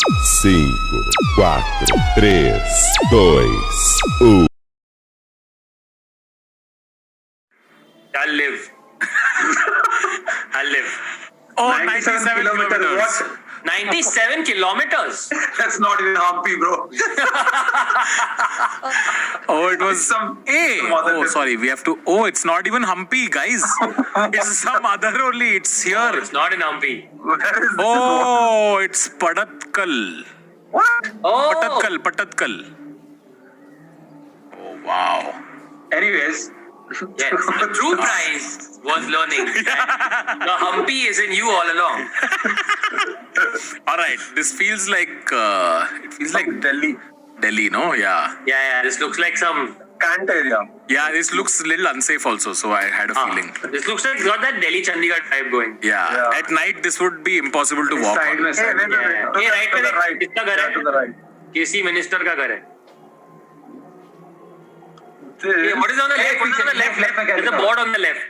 5, 4, 3, 2, 1. I'll live. I'll live. Oh, 97 97 kilometers. What? 97 kilometers. That's not even Hampi, bro. Oh, it was Some Oh, other sorry. We have to. Oh, it's not even Hampi, guys. It's some other only. It's here. It's not in Hampi. Where is this? Oh, it's Padatkal. What? Oh, Patatkal. Oh, wow. Anyways. yes. The true prize was learning. The Hampi is in you all along. All right. This feels like it feels like Delhi, no? Yeah. Yeah. This looks like some. Kant area. Yeah. This looks a little unsafe also. So I had a feeling. This looks like it's got that Delhi Chandigarh vibe going. Yeah. At night, this would be impossible to walk Side on. में side. Yeah. To ये right the में right. किसका घर है? To the right. किसी minister का घर है. Hey, what is on the left? What is on the left? Left में क्या There's a लिखा? board on the left.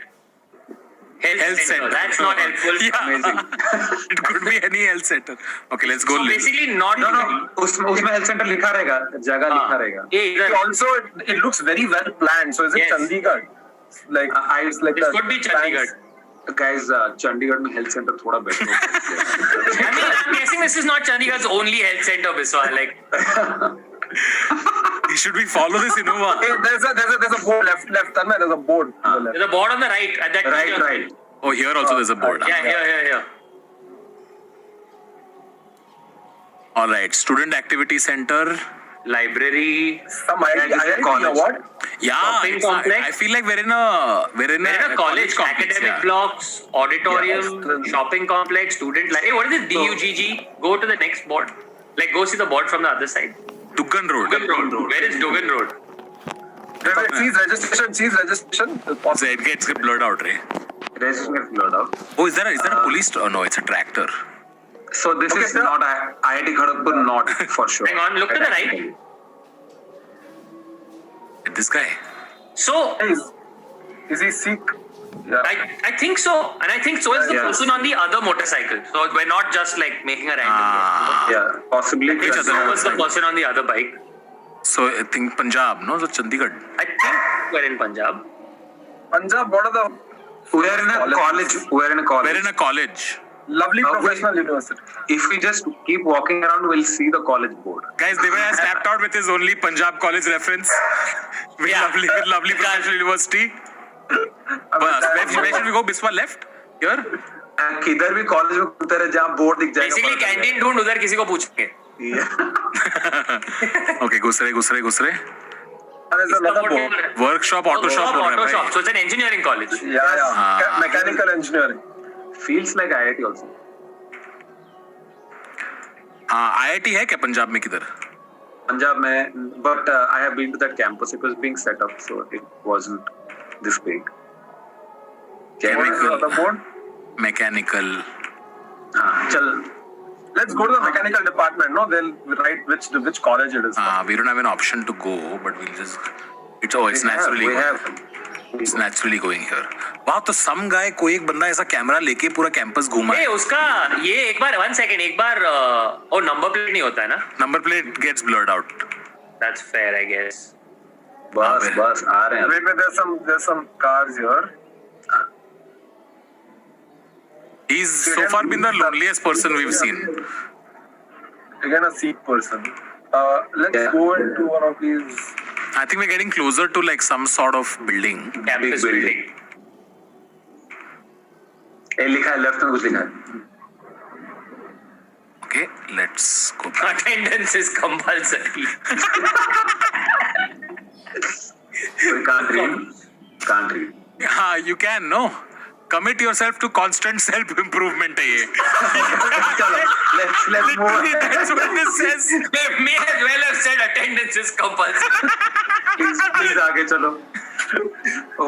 Health center. center. That's not helpful. Yeah. Amazing. It could be any health center. Okay, let's go. So basically not. No. उसमें health center लिखा रहेगा, जगह लिखा रहेगा. ये इधर. Also, it looks very well planned. So is it Yes. Chandigarh? Like It's like This the could be Chandigarh. guys, Chandigarh में health center थोड़ा better. I mean, I'm guessing this is not Chandigarh's only health center, Biswal. Like, Should we follow this Innova? Hey, there's a board left. Tanmay, there's a board. To the left. there's a board on the right at that. Right. Oh, here also there's a board. Yeah, here. All right, student activity center. Library. Some IIT college. award. Yeah, Shopping it's complex. I feel like we're in a There are college, complex, academic yeah. blocks, auditorium, Yeah, shopping complex, student life. Hey, what is this DUGG? Go to the next board. Like, go see the board from the other side. Duggan Road. Dugan Road. Where is Dugan Road? Cease registration. So it gets blurred out, right? Registration gets blurred out. Oh, is there a police? Oh no, it's a tractor. So this is sir. not IIT Kharagpur, not for sure. Hang on, look to the right. This guy. So, Is he Sikh? Yeah. I think so. And I think so is the Yeah. person on the other motorcycle. So, we're not just like making a random Ah. Yeah, possibly. I think other so was the motorcycle? person on the other bike. So I think Punjab, no? So Chandigarh. I think we're in Punjab. Punjab, what are the We're in a college. We're in a college. We're in a college. lovely Okay. professional university? If we just keep walking around, we'll see the college board. Guys, Divya has tapped out with his only Punjab college reference. With Yeah. lovely professional university. Where should we go? Biswa left? Here? किधर भी college में घूमते रहे जहाँ board दिख जाएगा. Basically, canteen ढूंढ उधर किसी को पूछेंगे. Okay, घुस रहे. There's another board. Workshop, auto shop. Auto shop. So, it's an engineering college. Yeah. Mechanical engineering. Feels like IIT also. हाँ, IIT है क्या पंजाब में किधर? Punjab में, but I have been to that campus. It was being set up, so it wasn't this big. What is the Chemical, other board? mechanical. चल. Let's go to the mechanical department. No, they'll write which college it is. We don't have an option to go, but we'll just. It's naturally. We have. It's naturally going here. Wow, तो some guy कोई एक बंदा ऐसा camera लेके पूरा campus घूमा है. ए, उसका ये एक बार 1 second एक बार नंबर प्लेट नहीं होता है ना. Number plate gets blurred out. That's fair, I guess. बस आ रहे हैं. Wait, there's some cars here. He's so far been the loneliest person we've seen. Again, a Sikh person. Let's Yeah. go into one of these. I think we're getting closer to like some sort of building. Campus Big building. ए लिखा है left में कुछ लिखा है. Okay, let's go back. Attendance is compulsory. So we can't read. हाँ, you can, no? Commit yourself to constant self-improvement है ये. Let's move on. Literally, that's what this says. They may as well have said attendance is compulsory. Please आगे चलो.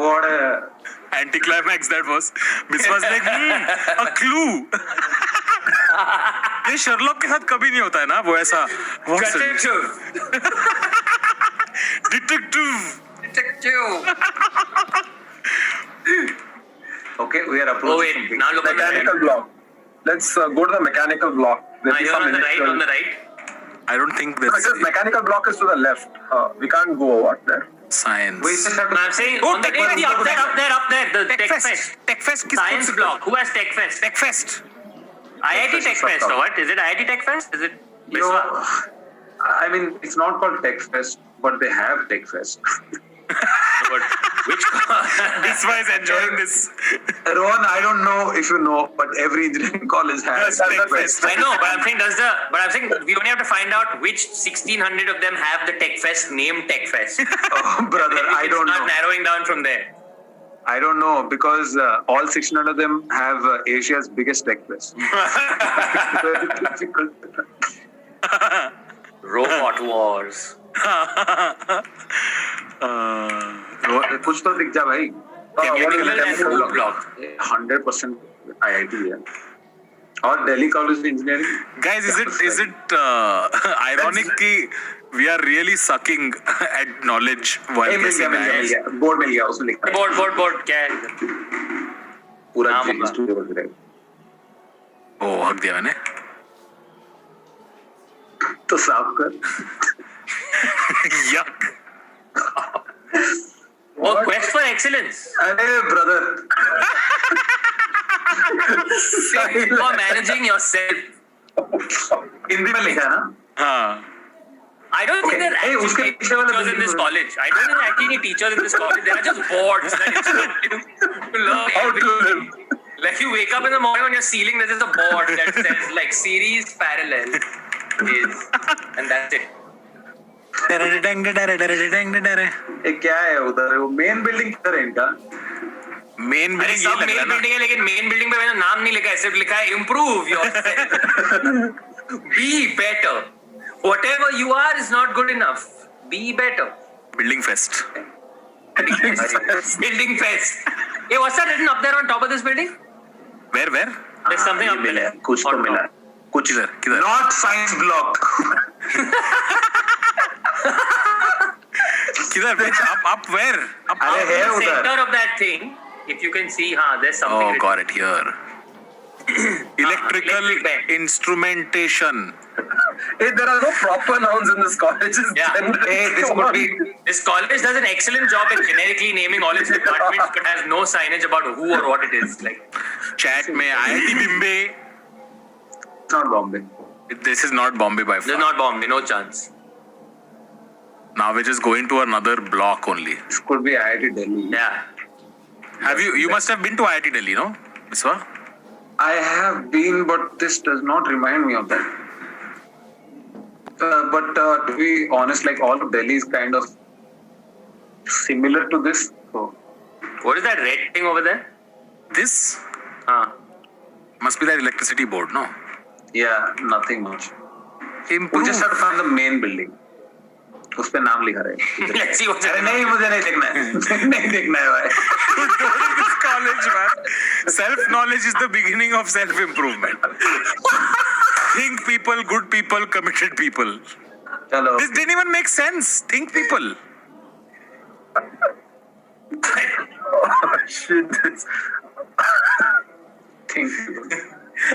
What a Anticlimax that was. Biswas like, a clue. ये Sherlock के साथ कभी नहीं होता है ना वो ऐसा. What's it? Detective. Okay, we are Oh approaching wait, something. now look at the Mechanical block. Let's go to the mechanical block. There'll be You're some on the right, electrical- on the right. I don't think Because that's mechanical block is to the left. We can't go what there. science. We just have to. I'm saying Oh, on the Tech Fest. up there, the Tech Fest. Tech Fest. Science block. Who has Tech Fest? Tech Fest. IIT Tech is Fest up or what? Is it IIT Tech Fest? Is it? Yo, I mean, it's not called Tech Fest, but they have Tech Fest. But which? Biswa is enjoying this. Rohan, I don't know if you know, but every engineering college has Yes, Tech Tech Fest. Fest. I know, but I'm saying we only have to find out which 1,600 of them have the Tech Fest name Tech Fest. Oh, brother, I don't Start know. narrowing down from there. I don't know because all 600 of them have Asia's biggest Tech Fest. Very difficult. Robot wars. कुछ तो दिख जा भाई. Chemical and Chemical food block. block. 100% IIT है. और Delhi College of Engineering. Guys, is it ironic कि we are really sucking at knowledge while mill kissing गया. ass? Board मिल गया उसमें लिखा है. बोर्ड क्या है? पूरा नाम होगा. स्टूडियो बन रहा है. Oh, हक दिया मैंने. तो साफ कर. Yuck. Oh, quest for excellence. अरे brother. You are managing yourself. Hindi में लिखा है ना? हाँ. I don't think Okay. there are Hey, actually उसके पीछे वाला teachers in this video- college. I don't think there are actually any teachers in this college. There are just boards that instruct you to learn How to everything. live. Like you wake up in the morning on your ceiling, there's just a board that says like series parallel is, and that's it. ये क्या है उधर? वो main building किधर है इनका? Main अरे building ये सब लग रहा मेन है ना. बिल्डिंग है लेकिन मेन बिल्डिंग पे मैंने नाम नहीं लिखा है, सिर्फ लिखा है improve yourself. Be better. Whatever you are is not good enough. Be better. Building fest. Building fest. Hey, what's that written up there on top of this building? Where? There's something ये up मिला there. है, कुछ तो On मिला top. है. कुछ किधर? Not science block. किधर? Up where? Up. अरे Out है in the उधर. center of that thing, if you can see, there's something. Oh, written. got it here. Electrical electric bed. instrumentation. Hey, there are no proper nouns in this college. It's Yeah. general. Hey, this Come would on. be. This college does an excellent job at generically naming all its departments, but has no signage about who or what it is. Like, Chat में IIT Bombay. It's not Bombay. This is not Bombay by this is far. not Bombay, no chance. Now we're just going to another block only. This could be IIT Delhi. Yeah. You must have been to IIT Delhi, no? Biswa? I have been, but this does not remind me of that. But to be honest, like all of Delhi is kind of similar to this. So, What is that red thing over there? This must be that electricity board, no? yeah, nothing much. We Improve. just have to find the main building. उस पे नाम लिखा रहे. Let's see what's अरे in नहीं, मुझे नहीं देखना है. नहीं देखना है भाई. This college, man. Self-knowledge is the beginning of self-improvement. Think people, good people, committed people. चलो. This didn't even make sense. Think people. Oh, shit. Think.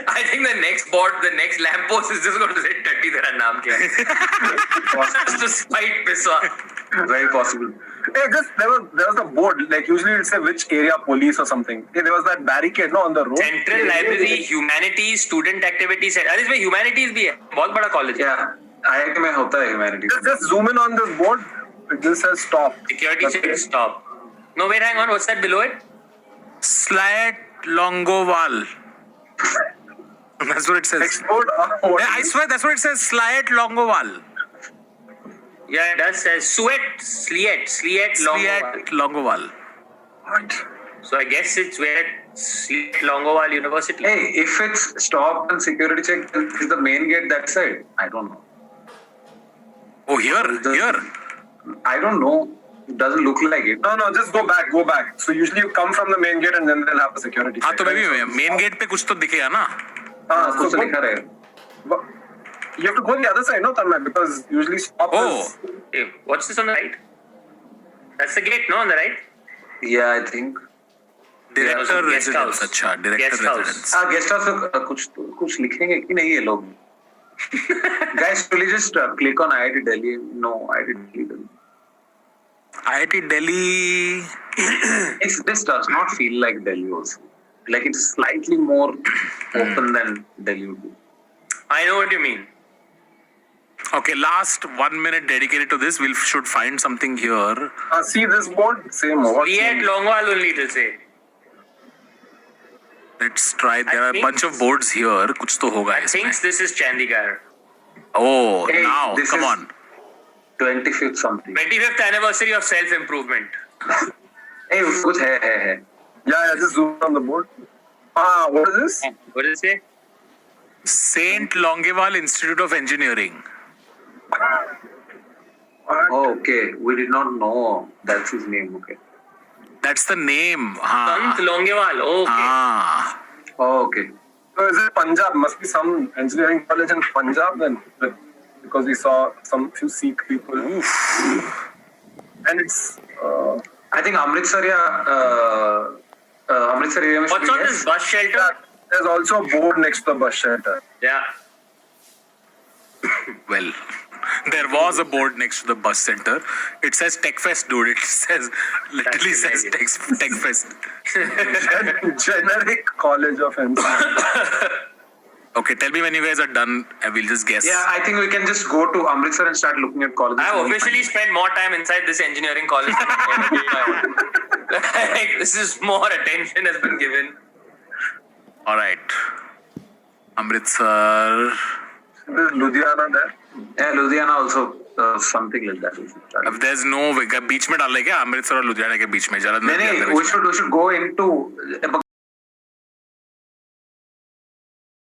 I think the next board, the next lamppost is just going to say Tatti Tera naam kya hai. Just to spite Biswa. Very possible. Hey, there was a board, like usually it'll say which area police or something. Hey, there was that barricade, no, on the road. Central Library, Humanities, Student Activities. अरे इसमें Humanities भी है. बहुत बड़ा college है. Yeah, IIT में होता है humanities. Just zoom in on this board. It just says stop. Security says stop. No, wait, hang on. What's that below it? Slight Longoval. That's what it says. Explode. What? Yeah, I swear that's what it says. Slight Longoval. Yeah, it does say Sliet Longoval. Longoval. What? So I guess it's where Sliet Longoval University. Hey, if it's stop and security check, is the main gate that side? I don't know. Oh, here. I don't know. It doesn't look like it. No, just go back. So usually you come from the main gate and then they'll have a security हाँ check. तो maybe main gate पे कुछ तो दिखेगा ना. So कुछ लिखा रहे. you have to go on the other side, no, Tanmay? Because usually stop is... Hey, what's this on the right? That's the gate, no, on the right? Yeah, I think. Director guest residence. house. अच्छा, director Guest house. residence. हाँ, guest house में कुछ लिखेंगे कि नहीं ये लोग? Guys, will you just click on IIT Delhi? No, IIT Delhi. IIT Delhi. This does not feel like Delhi also. Like it's slightly more open than Delhi would be. I know what you mean. Okay, last 1 minute dedicated to this. We should find something here. See this board? Same. We at Longwal only to say. Let's try. There are a think- bunch of boards here. कुछ तो होगा I इसमें. think this is Chandigarh. Oh, Hey, now this come is- on. 25th something. 25th anniversary of self-improvement. Hey, कुछ है. Yeah, just zoom on the board. What is this? What does it say? Saint Longewal Institute of Engineering. Oh, okay. We did not know that's his name. Okay. That's the name. Sant Longewal. Okay. Oh, okay. So is it Punjab? Must be some engineering college in Punjab then, because we saw some few Sikh people. And it's I think Amritsar area में should What's be on yes. this bus shelter? there's also a board next to the bus shelter. Yeah. Well, there was a board next to the bus center. It says TechFest, dude. It says literally That's says hilarious. TechFest. Generic college of engineering. Okay, tell me when you guys are done. I will just guess. Yeah, I think we can just go to Amritsar and start looking at colleges. I've officially spent more time inside this engineering college than like, this is more attention has been given. All right. Amritsar. There's Ludhiana there. Yeah, Ludhiana also something like that. अब there's no way. बीच में डाल रहे क्या अमृतसर और लुधियाना के बीच में जरा नहीं, we should go into